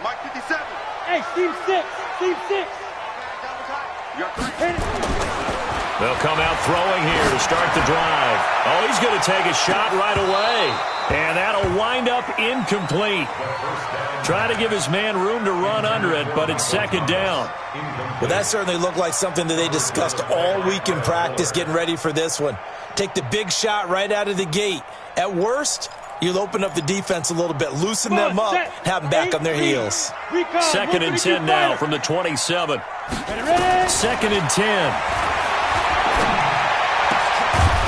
Mike 57. Hey, Steve 6. Steve 6. You're correct. They'll come out throwing here to start the drive. Oh, he's going to take a shot right away. And that'll wind up incomplete. Try to give his man room to run under it, but it's second down. Well, that certainly looked like something that they discussed all week in practice getting ready for this one. Take the big shot right out of the gate. At worst, you'll open up the defense a little bit, loosen them up, have them back on their heels. Second and 10 now from the 27. Second and 10.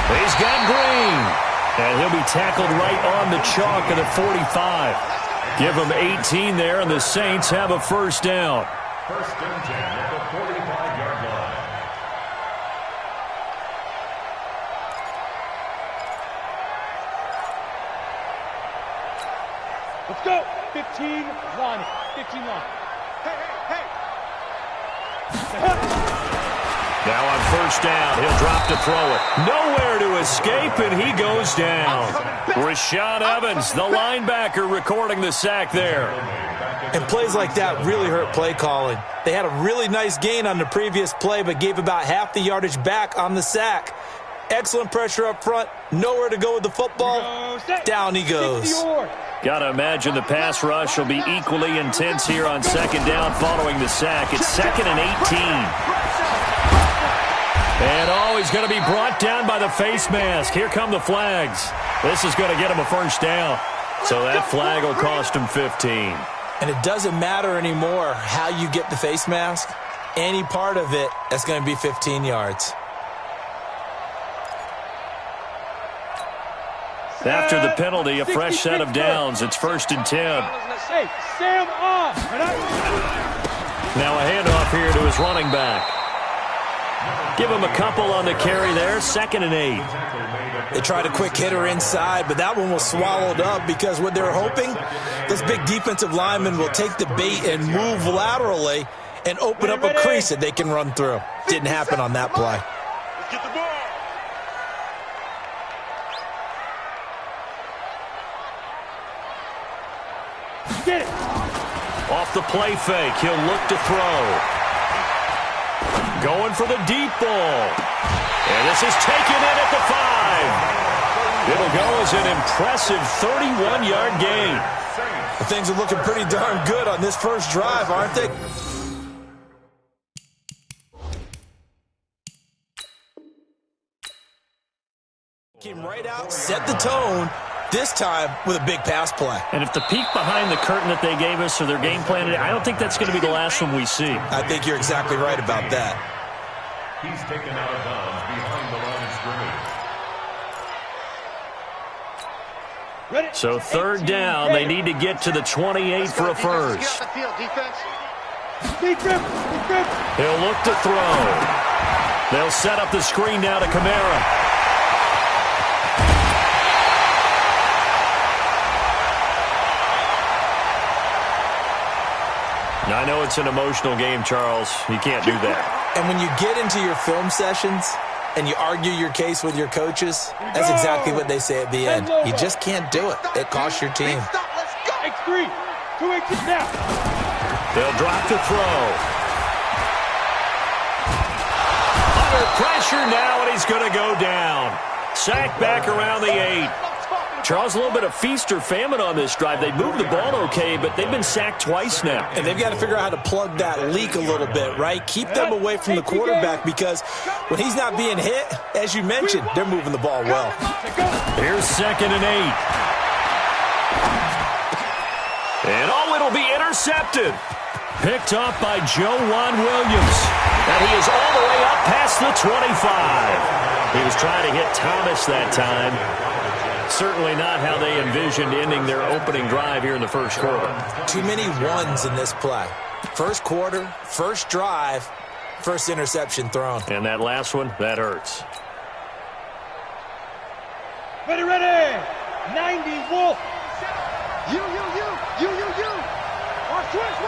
He's got Green. And he'll be tackled right on the chalk of the 45. Give him 18 there, and the Saints have a first down. First and 10 at the 45-yard line. Let's go. 15 line. 15 line. Hey. Now on first down, he'll drop to throw it. Nowhere to escape, and he goes down. Rashaan Evans, the linebacker, recording the sack there. And plays like that really hurt play calling. They had a really nice gain on the previous play, but gave about half the yardage back on the sack. Excellent pressure up front. Nowhere to go with the football. Down he goes. Got to imagine the pass rush will be equally intense here on second down following the sack. It's second and 18. And, oh, he's going to be brought down by the face mask. Here come the flags. This is going to get him a first down. So that flag will cost him 15. And it doesn't matter anymore how you get the face mask. Any part of it, that's going to be 15 yards. After the penalty, a fresh set of downs. It's first and 10. Hey, Sam on. Now a handoff here to his running back. Give him a couple on the carry there. Second and 8. They tried a quick hitter inside, but that one was swallowed up because what they're hoping, those big defensive linemen will take the bait and move laterally and open up a crease that they can run through. Didn't happen on that play. Let's get the ball. Get it. Off the play fake, he'll look to throw. Going for the deep ball. And this is taken in at the 5. It'll go as an impressive 31-yard gain. Well, things are looking pretty darn good on this first drive, aren't they? Came right out, set the tone, this time with a big pass play. And if the peek behind the curtain that they gave us or their game plan, I don't think that's going to be the last one we see. I think you're exactly right about that. He's taken out of bounds behind the line of scrimmage. So third down, they need to get to the 28 for a first. He'll look to throw. They'll set up the screen now to Kamara. I know it's an emotional game, Charles. You can't do that. And when you get into your film sessions and you argue your case with your coaches, that's exactly what they say at the end. You just can't do it. It costs your team. X3. 2-8 now. They'll drop to throw. Under pressure now, and he's going to go down. Sacked back around the 8. Charles, a little bit of feast or famine on this drive. They moved the ball okay, but they've been sacked twice now. And they've got to figure out how to plug that leak a little bit, right? Keep them away from the quarterback because when he's not being hit, as you mentioned, they're moving the ball well. Here's second and 8. And oh, it'll be intercepted. Picked off by Joejuan Williams. And he is all the way up past the 25. He was trying to hit Thomas that time. Certainly not how they envisioned ending their opening drive here in the first quarter. Too many ones in this play. First quarter, first drive, first interception thrown. And that last one, that hurts. Ready. 90, Wolf. You. Watch twist.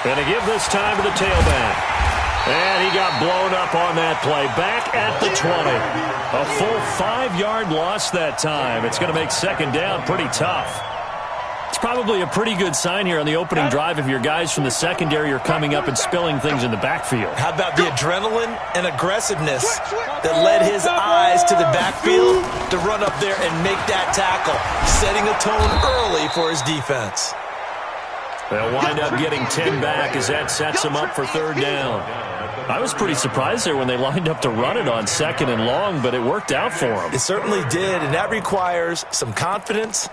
Gonna give this time to the tailback. And he got blown up on that play. Back at the 20. A full 5-yard loss that time. It's going to make second down pretty tough. probably a pretty good sign here on the opening drive if your guys from the secondary are coming up and spilling things in the backfield. How about the adrenaline and aggressiveness that led his eyes to the backfield to run up there and make that tackle, setting a tone early for his defense. They'll wind up getting 10 back as that sets them up for third down. I was pretty surprised there when they lined up to run it on second and long, but it worked out for them. It certainly did, and that requires some confidence,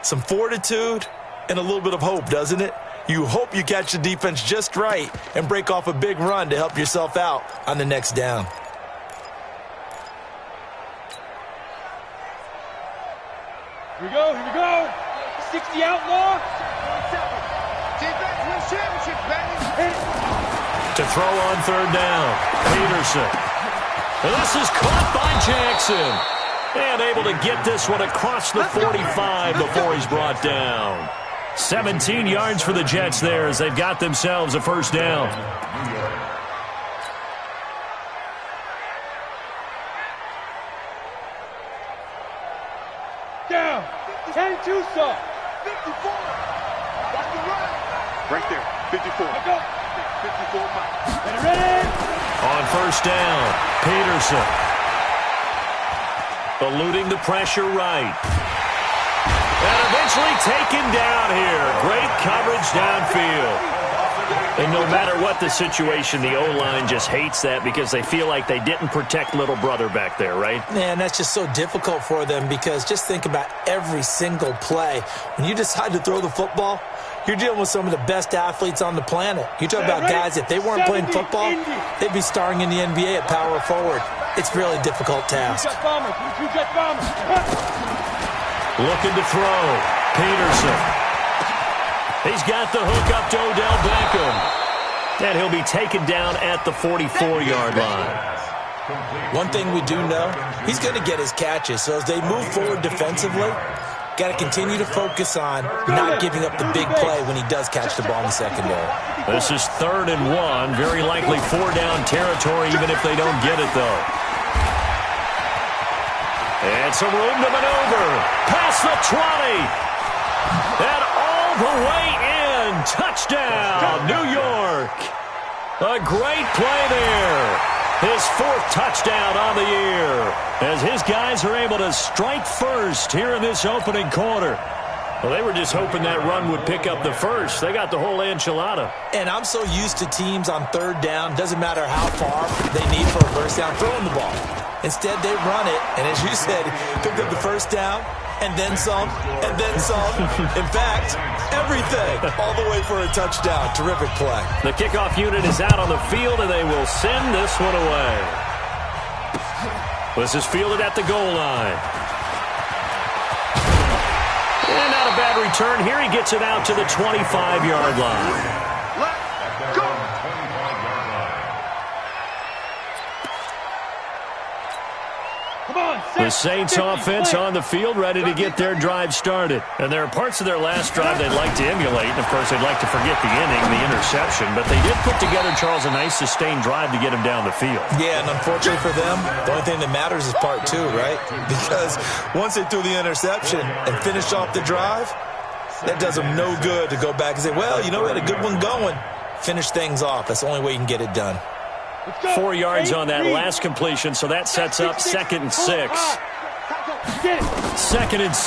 some fortitude, and a little bit of hope, doesn't it? You hope you catch the defense just right and break off a big run to help yourself out on the next down. Here we go, here we go. 60 outlaw. Defense wins championships, baby. To throw on third down, Peterson. And this is caught by Jackson. And able to get this one across the 45 before he's brought down. 17 yards for the Jets there as they've got themselves a first down. Down. 10-2, sir. 54. Watch the run. Right there. 54. Let go. 54 miles. Ready. On first down, Peterson. Eluding the pressure right. And eventually taken down here. Great coverage downfield. And no matter what the situation, the O-line just hates that because they feel like they didn't protect little brother back there, right? Man, that's just so difficult for them because just think about every single play. When you decide to throw the football, you're dealing with some of the best athletes on the planet. You talk about guys, if they weren't playing football, they'd be starring in the NBA at power forward. It's really a difficult task. Looking to throw. Peterson. He's got the hook up to Odell Beckham. And he'll be taken down at the 44-yard line. One thing we do know, he's going to get his catches. So as they move forward defensively, got to continue to focus on not giving up the big play when he does catch the ball in the secondary. This is 3rd and 1. Very likely 4-down territory even if they don't get it, though. And some room to maneuver. Past the 20. And all the way in. Touchdown, New York. A great play there. His 4th touchdown on the year. As his guys are able to strike first here in this opening quarter. Well, they were just hoping that run would pick up the first. They got the whole enchilada. And I'm so used to teams on 3rd down, doesn't matter how far they need for a first down, throwing the ball. Instead, they run it, and as you said, picked up the first down, and then some, and then some. In fact, everything, all the way for a touchdown. Terrific play. The kickoff unit is out on the field, and they will send this one away. This is fielded at the goal line. And not a bad return here. He gets it out to the 25-yard line. Let's go. The Saints offense on the field, ready to get their drive started. And there are parts of their last drive they'd like to emulate. And, of course, they'd like to forget the inning, the interception. But they did put together, Charles, a nice sustained drive to get him down the field. Yeah, and unfortunately for them, the only thing that matters is part 2, right? Because once they threw the interception and finished off the drive, that does them no good to go back and say, well, you know, we had a good one going. Finish things off. That's the only way you can get it done. 4 yards on that last completion, so that sets up 2nd and 6. 2nd and 6.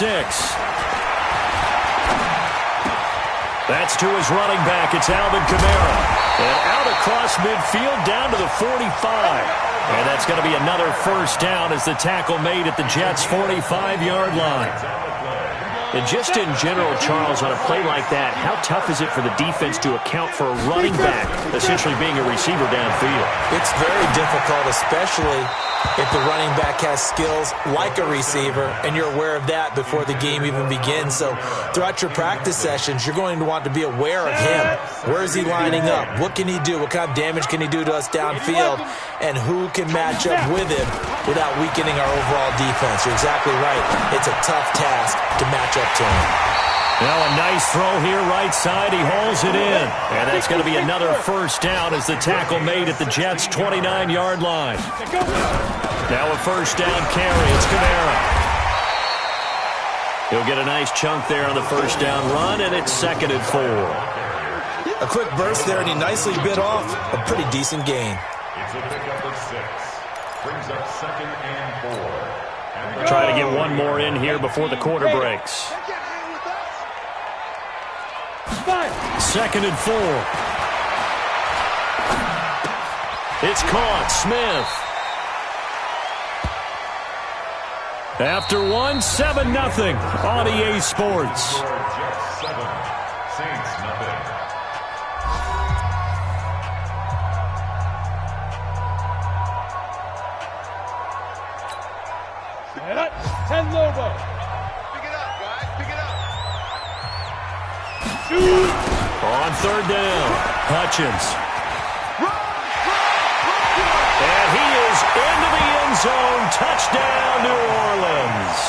That's to his running back. It's Alvin Kamara. And out across midfield down to the 45. And that's going to be another first down as the tackle made at the Jets' 45-yard line. And just in general, Charles, on a play like that, how tough is it for the defense to account for a running back essentially being a receiver downfield? It's very difficult, especially if the running back has skills like a receiver, and you're aware of that before the game even begins. So throughout your practice sessions, you're going to want to be aware of him. Where is he lining up? What can he do? What kind of damage can he do to us downfield? And who can match up with him without weakening our overall defense? You're exactly right. It's a tough task to match up to him. Now a nice throw here right side. He hauls it in. And that's going to be another first down as the tackle made at the Jets' 29-yard line. Now a first down carry. It's Kamara. He'll get a nice chunk there on the first down run, and it's 2nd and 4. A quick burst there, and he nicely bit off a pretty decent gain. It's a pickup of 6. Brings up 2nd and 4. Try to get one more in here before the quarter breaks. 2nd and 4. It's caught. Smith. After 1, 7-0 on EA Sports. Jets 7, Saints nothing. Set up. 10 Lobo. Pick it up, guys. Pick it up. Shoot. On 3rd down, Hutchins. And he is into the end zone. Touchdown, New Orleans.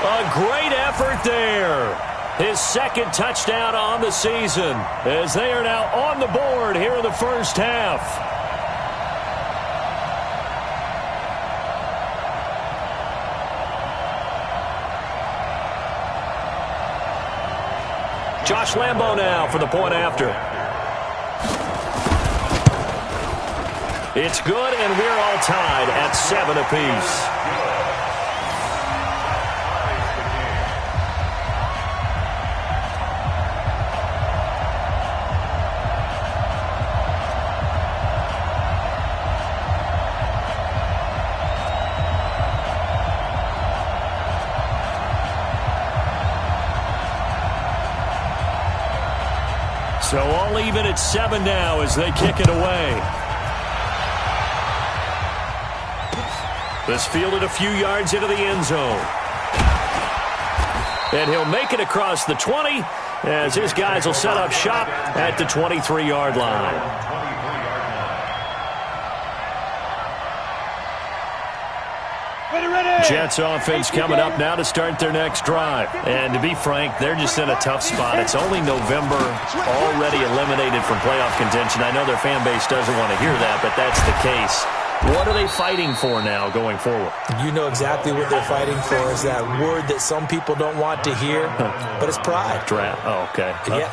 A great effort there. His 2nd touchdown on the season as they are now on the board here in the first half. Josh Lambo now for the point after. It's good, and we're all tied at 7 apiece. So all even at 7 now as they kick it away. This fielded a few yards into the end zone. And he'll make it across the 20 as his guys will set up shop at the 23-yard line. Jets offense coming up now to start their next drive. And to be frank, they're just in a tough spot. It's only November, already eliminated from playoff contention. I know their fan base doesn't want to hear that, but that's the case. What are they fighting for now going forward? You know exactly what they're fighting for is that word that some people don't want to hear, but it's pride. Draft. Oh, okay. Yeah.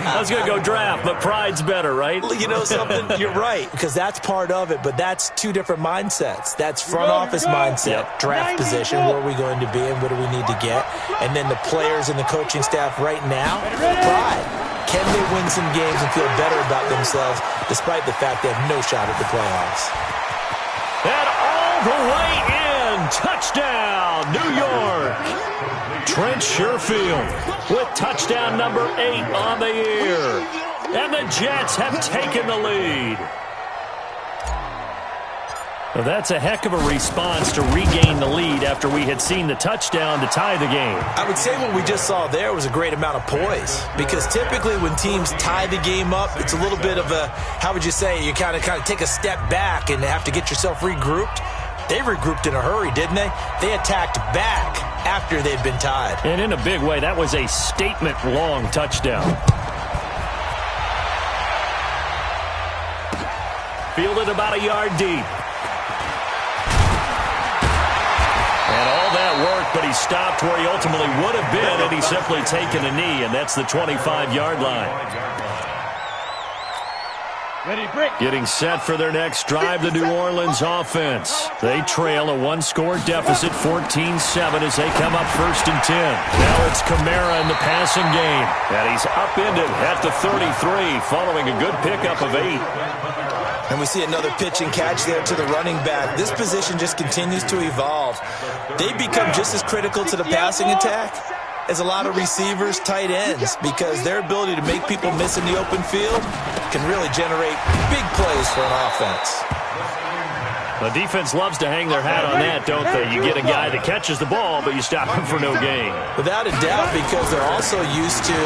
I was going to go draft, but pride's better, right? You know something? You're right, because that's part of it, but that's two different mindsets. That's front office mindset, draft position, where are we going to be and what do we need to get? And then the players and the coaching staff right now, pride. Can they win some games and feel better about themselves despite the fact they have no shot at the playoffs? And all the way in. Touchdown, New York. Trent Sherfield with touchdown number 8 on the year. And the Jets have taken the lead. Well, that's a heck of a response to regain the lead after we had seen the touchdown to tie the game. I would say what we just saw there was a great amount of poise, because typically when teams tie the game up, it's a little bit of a, how would you say, you kind of take a step back and have to get yourself regrouped. They regrouped in a hurry, didn't they? They attacked back after they'd been tied. And in a big way, that was a statement-long touchdown. Fielded about a yard deep. And all that work, but he stopped where he ultimately would have been had he simply taken a knee, and that's the 25-yard line. Getting set for their next drive, the New Orleans offense. They trail a one-score deficit, 14-7, as they come up 1st and 10. Now it's Kamara in the passing game, and he's upended at the 33, following a good pickup of 8. And we see another pitch and catch there to the running back. This position just continues to evolve. They become just as critical to the passing attack as a lot of receivers, tight ends, because their ability to make people miss in the open field can really generate big plays for an offense. The defense loves to hang their hat on that, don't they? You get a guy that catches the ball, but you stop him for no gain. Without a doubt, because they're also used to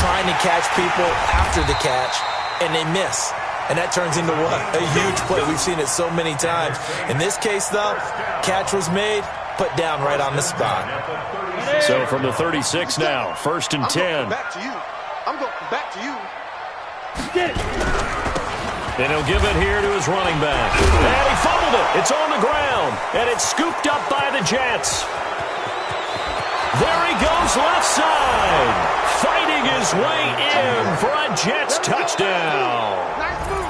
trying to catch people after the catch, and they miss. And that turns into what? A huge play. We've seen it so many times. In this case, though, catch was made, put down right on the spot. So from the 36 now, 1st and 10. I'm going back to you. Get it. And he'll give it here to his running back. And he fumbled it. It's on the ground. And it's scooped up by the Jets. There he goes left side. Fighting his way in for a Jets touchdown. Nice move.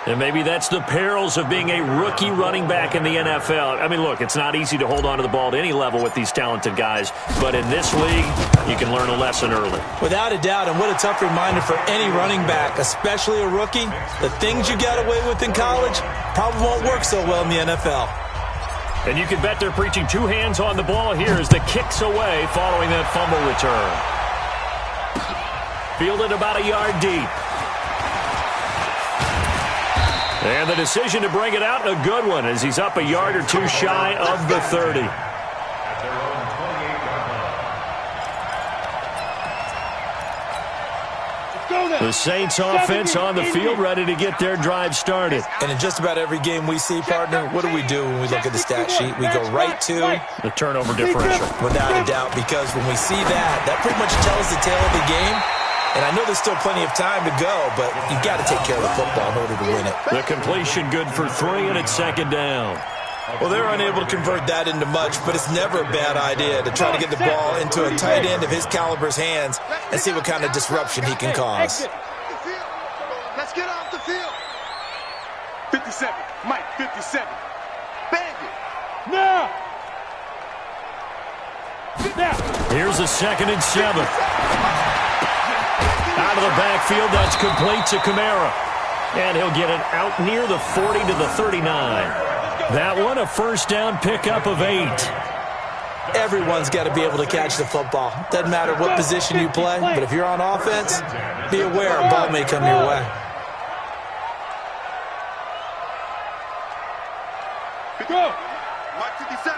And maybe that's the perils of being a rookie running back in the NFL. I mean, look, it's not easy to hold on to the ball at any level with these talented guys. But in this league, you can learn a lesson early. Without a doubt, and what a tough reminder for any running back, especially a rookie. The things you got away with in college probably won't work so well in the NFL. And you can bet they're preaching two hands on the ball here as the kick's away following that fumble return. Fielded about a yard deep. And the decision to bring it out, a good one, as he's up a yard or two shy of the 30. The Saints offense on the field, ready to get their drive started. And in just about every game we see, partner, what do we do when we look at the stat sheet? We go right to the turnover differential. Without a doubt, because when we see that pretty much tells the tale of the game. And I know there's still plenty of time to go, but you've got to take care of the football in order to win it. The completion good for 3, and it's second down. Well, they're unable to convert that into much, but it's never a bad idea to try to get the ball into a tight end of his caliber's hands and see what kind of disruption he can cause. Let's get off the field. 57. Mike, 57. Bang it. Now. Here's a 2nd and 7. Out of the backfield, that's complete to Kamara. And he'll get it out near the 40 to the 39. That one, a first down pickup of 8. Everyone's got to be able to catch the football. Doesn't matter what position you play, but if you're on offense, be aware a ball may come your way. Go. Mike, 57.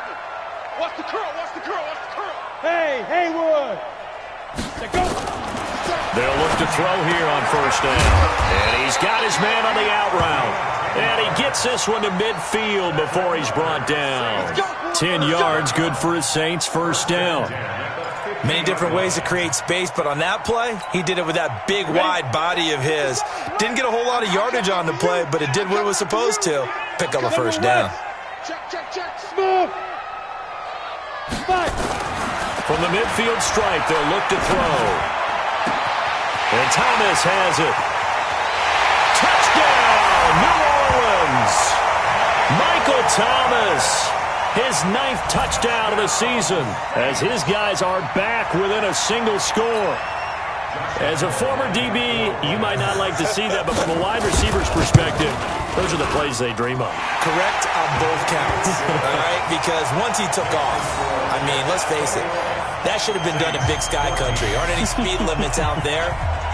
Watch the curl, watch the curl, watch the curl. Hey, Haywood. Go. They'll look to throw here on first down. And he's got his man on the out route. And he gets this one to midfield before he's brought down. 10 yards, good for his Saints, first down. Many different ways to create space, but on that play, he did it with that big, wide body of his. Didn't get a whole lot of yardage on the play, but it did what it was supposed to. Pick up a first down. Check. Smooth. From the midfield stripe, they'll look to throw. And Thomas has it. Touchdown, New Orleans. Michael Thomas, his 9th touchdown of the season, as his guys are back within a single score. As a former DB, you might not like to see that, but from a wide receiver's perspective, those are the plays they dream of. Correct on both counts, all right? Because once he took off, I mean, let's face it, that should have been done in Big Sky Country. Aren't any speed limits out there?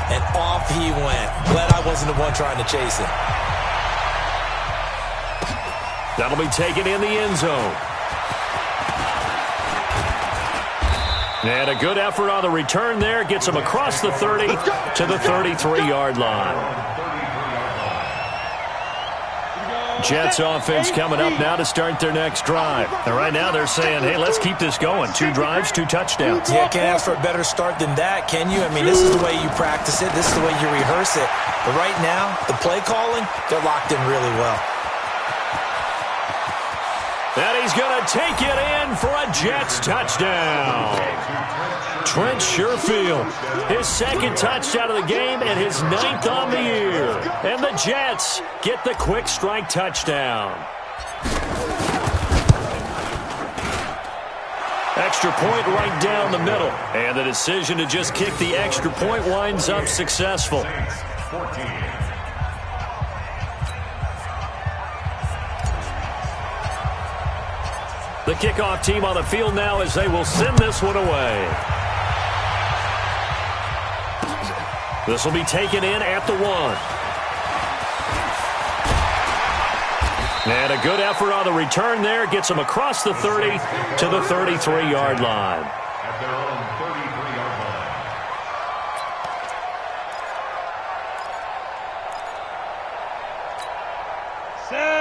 And off he went. Glad I wasn't the one trying to chase him. That'll be taken in the end zone. And a good effort on the return there. Gets him across the 30 to the 33-yard line. Jets offense coming up now to start their next drive. And right now they're saying, hey, let's keep this going. 2 drives, 2 touchdowns. Yeah, can't ask for a better start than that, can you? I mean, this is the way you practice it. This is the way you rehearse it. But right now, the play calling, they're locked in really well. And he's going to take it in for a Jets touchdown. Trent Sherfield, his 2nd touchdown of the game and his 9th on the year. And the Jets get the quick strike touchdown. Extra point right down the middle. And the decision to just kick the extra point winds up successful. 14. The kickoff team on the field now as they will send this one away. This will be taken in at the 1. And a good effort on the return there. Gets them across the 30 to the 33-yard line. At their own 33-yard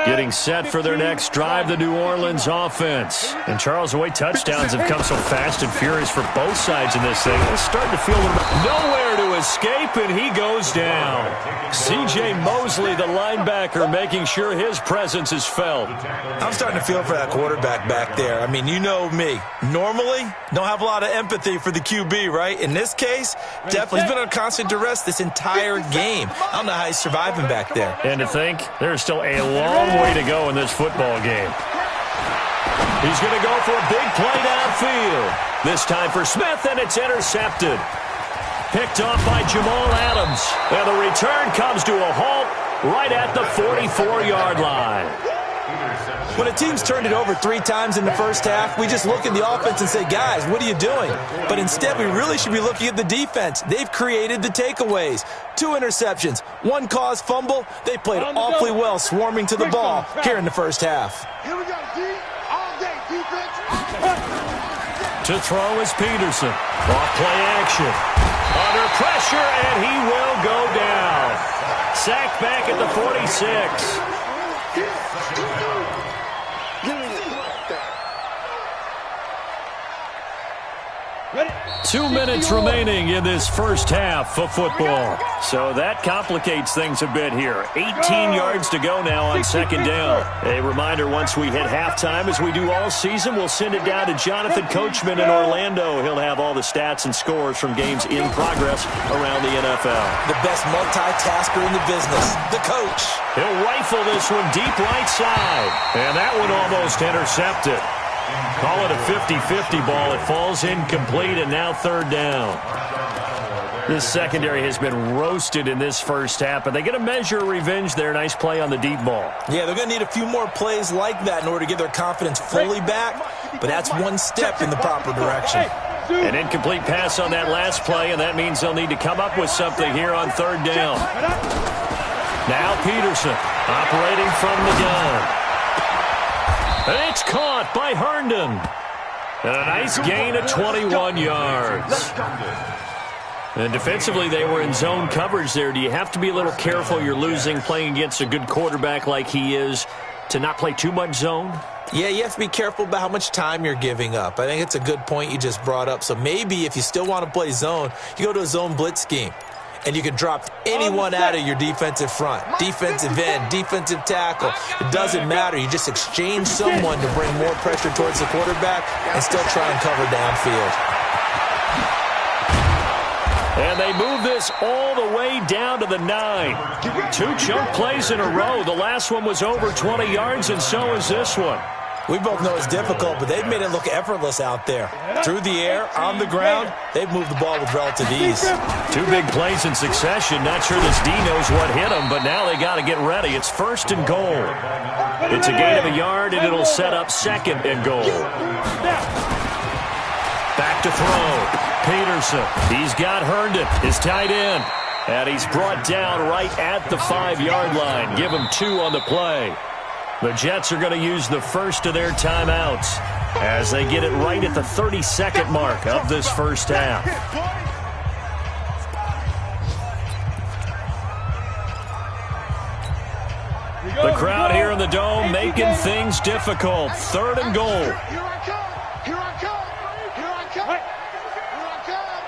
line. Getting set for their next drive, the New Orleans offense. And Charles, the way touchdowns have come so fast and furious for both sides in this thing, it's starting to feel a little bit nowhere to escape, and he goes down. C.J. Mosley, the linebacker, making sure his presence is felt. I'm starting to feel for that quarterback back there. I mean, you know me. Normally, don't have a lot of empathy for the QB, right? In this case, definitely he's been on constant duress this entire game. I don't know how he's surviving back there. And to think, there's still a long way to go in this football game. He's going to go for a big play downfield. This time for Smith, and it's intercepted. Picked off by Jamal Adams. And the return comes to a halt right at the 44-yard line. When a team's turned it over 3 times in the first half, we just look at the offense and say, guys, what are you doing? But instead, we really should be looking at the defense. They've created the takeaways. 2 interceptions, 1 caused fumble. They played awfully well swarming to the ball here in the first half. Here we go, D. All day, defense. To throw is Peterson. Off play action. Under pressure, and he will go down. Sacked back at the 46. 2 minutes remaining in this first half of football. So that complicates things a bit here. 18 yards to go now on second down. A reminder, once we hit halftime, as we do all season, we'll send it down to Jonathan Coachman in Orlando. He'll have all the stats and scores from games in progress around the NFL. The best multitasker in the business, the coach. He'll rifle this one deep right side. And that one almost intercepted. Call it a 50-50 ball. It falls incomplete, and now third down. This secondary has been roasted in this first half, but they get a measure of revenge there. Nice play on the deep ball. Yeah, they're going to need a few more plays like that in order to get their confidence fully back, but that's one step in the proper direction. An incomplete pass on that last play, and that means they'll need to come up with something here on third down. Now Peterson operating from the gun. And it's caught by Herndon. And a nice gain of 21 yards. And defensively, they were in zone coverage there. Do you have to be a little careful? You're losing, playing against a good quarterback like he is, to not play too much zone? Yeah, you have to be careful about how much time you're giving up. I think it's a good point you just brought up. So maybe if you still want to play zone, you go to a zone blitz scheme. And you can drop anyone out of your defensive front, defensive end, defensive tackle. It doesn't matter. You just exchange someone to bring more pressure towards the quarterback and still try and cover downfield. And they move this all the way down to the 9. 2 chunk plays in a row. The last one was over 20 yards, and so is this one. We both know it's difficult, but they've made it look effortless out there. Through the air, on the ground, they've moved the ball with relative ease. 2 big plays in succession. Not sure this D knows what hit him, but now they got to get ready. It's first and goal. It's a gain of a yard, and it'll set up second and goal. Back to throw. Peterson. He's got Herndon, his tight end. And he's brought down right at the 5-yard line. Give him 2 on the play. The Jets are going to use the first of their timeouts as they get it right at the 32nd mark of this first half. The crowd here in the Dome making things difficult. Third and goal. Here I come. Here I come. Here I come. Here I come.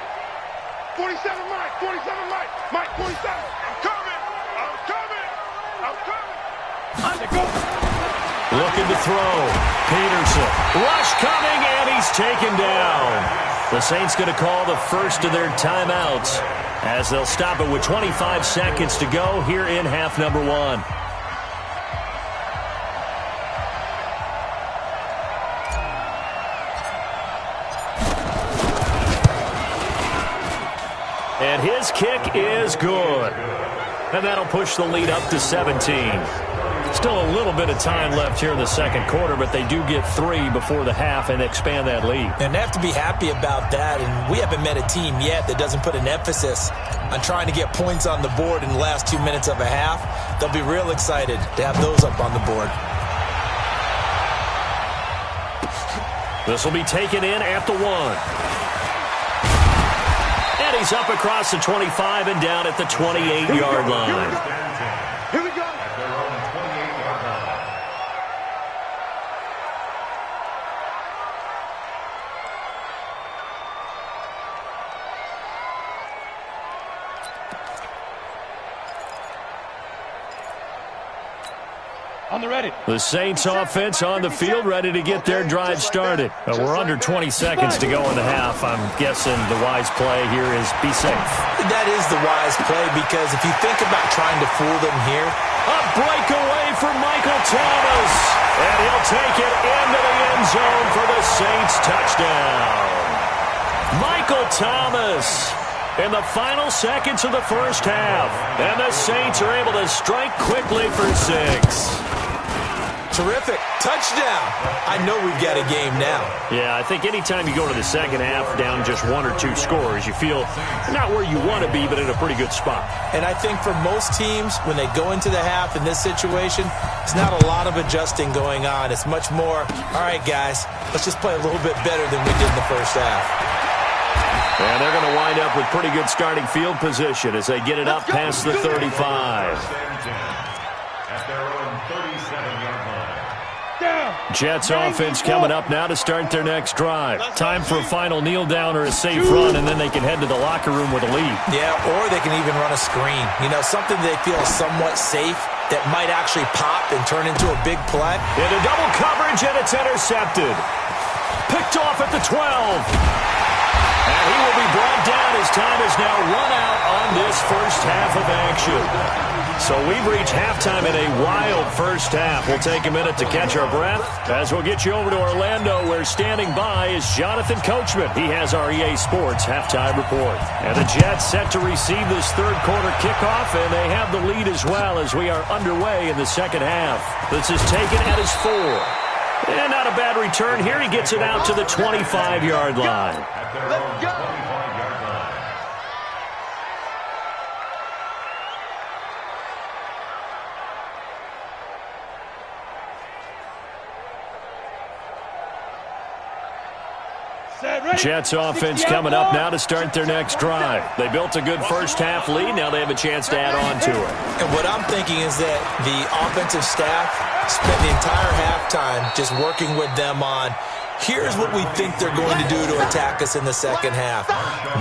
47 Mike. 47 Mike. Mike 47. I'm coming. I'm coming. I'm coming. I'm coming. Looking to throw. Peterson. Rush coming, and he's taken down. The Saints going to call the first of their timeouts as they'll stop it with 25 seconds to go here in half number 1. And his kick is good. And that'll push the lead up to 17. Still a little bit of time left here in the second quarter, but they do get 3 before the half and expand that lead. And they have to be happy about that, and we haven't met a team yet that doesn't put an emphasis on trying to get points on the board in the last 2 minutes of a half. They'll be real excited to have those up on the board. This will be taken in at the 1. And he's up across the 25 and down at the 28-yard line. Here we go. On the ready. The Saints offense on the field, ready to get their drive started. We're under 20 seconds to go in the half. I'm guessing the wise play here is be safe. That is the wise play, because if you think about trying to fool them here. A breakaway for Michael Thomas. And he'll take it into the end zone for the Saints touchdown. Michael Thomas in the final seconds of the first half. And the Saints are able to strike quickly for 6. Terrific. Touchdown. I know we've got a game now. Yeah, I think anytime you go to the second half down just 1 or 2 scores, you feel not where you want to be, but in a pretty good spot. And I think for most teams, when they go into the half in this situation, it's not a lot of adjusting going on. It's much more, all right, guys, let's just play a little bit better than we did in the first half. And they're going to wind up with pretty good starting field position as they get it up past the 35. At their own 37-yard line. Jets offense coming up now to start their next drive. Time for a final kneel down or a safe run, and then they can head to the locker room with a lead. Yeah, or they can even run a screen. You know, something they feel is somewhat safe that might actually pop and turn into a big play. Into double coverage, and it's intercepted. Picked off at the 12. And he will be brought down as time is now run out on this first half of action. So we've reached halftime in a wild first half. We'll take a minute to catch our breath as we'll get you over to Orlando, where standing by is Jonathan Coachman. He has our EA Sports halftime report. And the Jets set to receive this third quarter kickoff, and they have the lead as well as we are underway in the second half. This is taken at his 4. And not a bad return here. He gets it out to the 25-yard line. At their own 25-yard line. Jets offense coming up now to start their next drive. They built a good first half lead. Now they have a chance to add on to it. And what I'm thinking is that the offensive staff spent the entire halftime just working with them on, here's what we think they're going to do to attack us in the second half.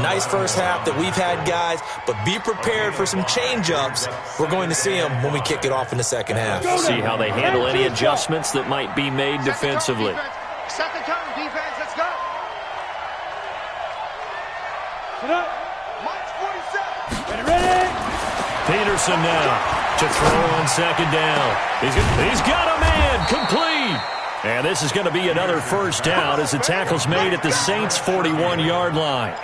Nice first half that we've had, guys, but be prepared for some change-ups. We're going to see them when we kick it off in the second half. See how they handle any adjustments that might be made defensively. Set the tone, defense, let's go. March 47. Ready? Peterson now to throw on second down. He's got a man, complete. And this is going to be another first down as the tackle's made at the Saints' 41-yard line.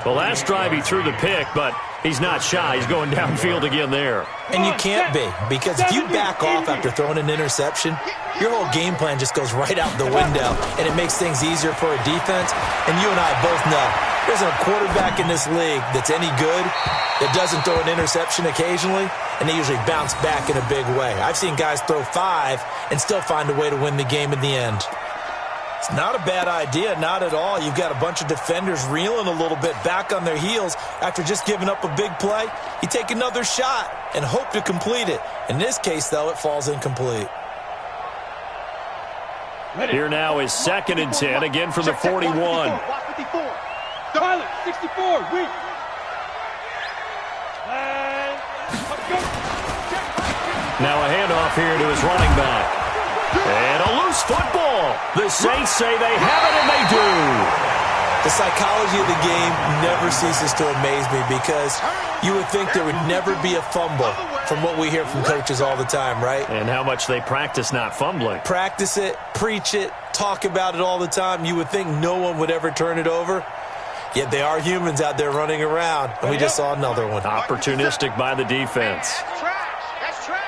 The last drive he threw the pick, but he's not shy. He's going downfield again there. And you can't be, because if you back off after throwing an interception, your whole game plan just goes right out the window, and it makes things easier for a defense. And you and I both know there's a quarterback in this league that's any good that doesn't throw an interception occasionally, and they usually bounce back in a big way. I've seen guys throw 5 and still find a way to win the game in the end. It's not a bad idea, not at all. You've got a bunch of defenders reeling a little bit back on their heels after just giving up a big play. You take another shot and hope to complete it. In this case, though, it falls incomplete. Here now is 2nd and 10, again from the 41. Pilot, 64, weak. Now a handoff here to his running back. And a loose football. The Saints say they have it, and they do. The psychology of the game never ceases to amaze me, because you would think there would never be a fumble from what we hear from coaches all the time, right? And how much they practice not fumbling. Practice it, preach it, talk about it all the time. You would think no one would ever turn it over. Yet they are humans out there running around, and we just saw another one. Opportunistic by the defense. That's trash. That's trash.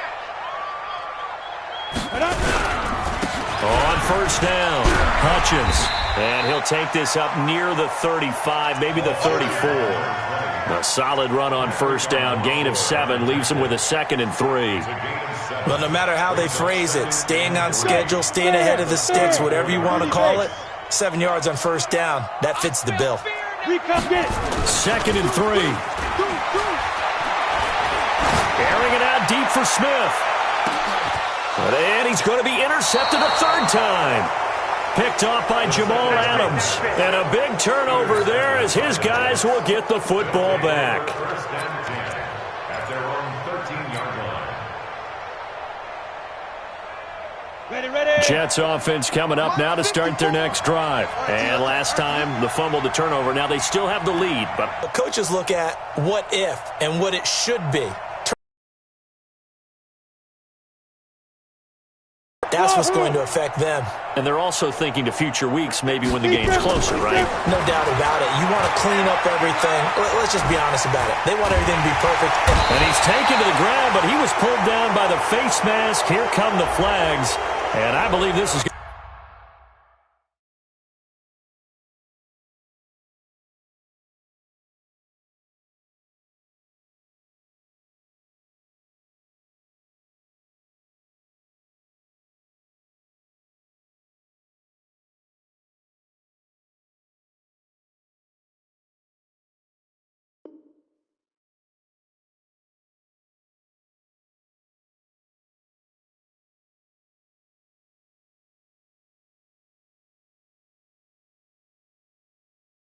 On first down, Hutchins. And he'll take this up near the 35, maybe the 34. A solid run on first down, gain of 7, leaves him with a 2nd and 3. Well, no matter how they phrase it, staying on schedule, staying ahead of the sticks, whatever you want to call it, 7 yards on first down, that fits the bill. 2nd and 3. Airing it out deep for Smith. And he's going to be intercepted a 3rd time. Picked off by Jamal Adams. And a big turnover there as his guys will get the football back. First and 10 at their own 13-yard line. Jets offense coming up now to start their next drive. And last time, the fumble, the turnover. Now they still have the lead. But the coaches look at what if and what it should be. That's what's going to affect them. And they're also thinking to future weeks, maybe when the game's closer, right? No doubt about it. You want to clean up everything. Let's just be honest about it. They want everything to be perfect. And he's taken to the ground, but he was pulled down by the face mask. Here come the flags. And I believe this is